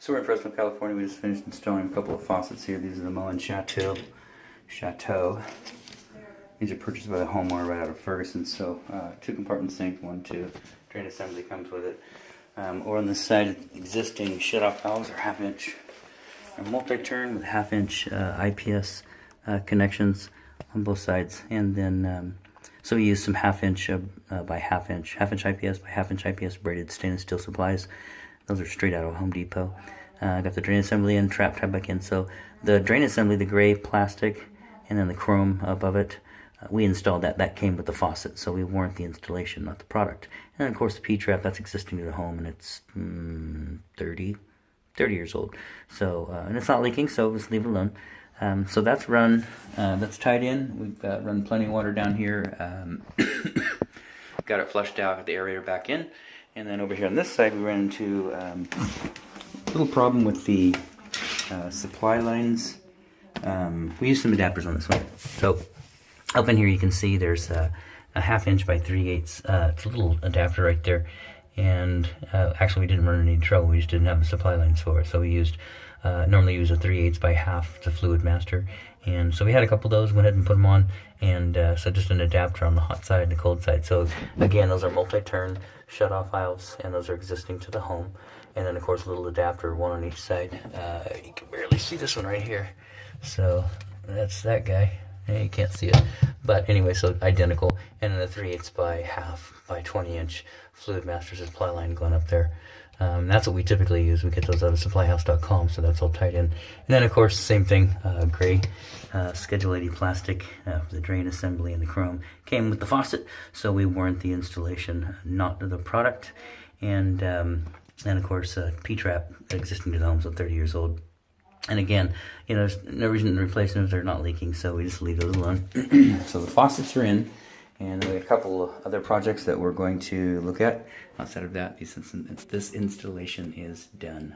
So we're in Fresno, California. We just finished installing a couple of faucets here. These are the Moen Chateau. These are purchased by the homeowner right out of Ferguson. So 2-compartment sink, 1-2. Drain assembly comes with it. Or on this side, existing shutoff valves are 1/2 inch. A multi-turn with 1/2 inch IPS connections on both sides. And then, so we use some 1/2 inch by 1/2 inch, 1/2 inch IPS by 1/2 inch IPS braided stainless steel supplies. Those are straight out of Home Depot. I got the drain assembly in, trap tied back in. So the drain assembly, the gray plastic, and then the chrome above it, we installed that. That came with the faucet, so we warrant the installation, not the product. And then of course the P-trap, that's existing to the home, and it's 30 years old. So and it's not leaking, so just leave it alone. So that's run, that's tied in. We've got run plenty of water down here. Got it flushed out, got the aerator back in. And then over here on this side, we ran into a little problem with the supply lines. We used some adapters on this one. So up in here, you can see there's a 1/2 inch by 3/8. It's a little adapter right there. And actually, we didn't run into any trouble. We just didn't have the supply lines for it. So we used normally use a 3/8 by 1/2 to Fluid Master. And so we had a couple of those, went ahead and put them on. And so just an adapter on the hot side and the cold side. So again, those are multi-turn shut-off valves, and those are existing to the home. And then of course a little adapter, one on each side. You can barely see this one right here. So that's that guy. You can't see it. But anyway, so identical. And then a 3/8 by 1/2 by 20 inch Fluid Master supply line going up there. That's what we typically use. We get those out of supplyhouse.com, so that's all tied in. And then, of course, same thing, gray Schedule 80 plastic for the drain assembly and the chrome. Came with the faucet, so we warrant the installation, not the product. And of course, P-trap existing to the home, so 30 years old. And again, you know, there's no reason to replace them if they're not leaking, so we just leave those alone. So the faucets are in. And we have a couple of other projects that we're going to look at. Outside of that, this installation is done.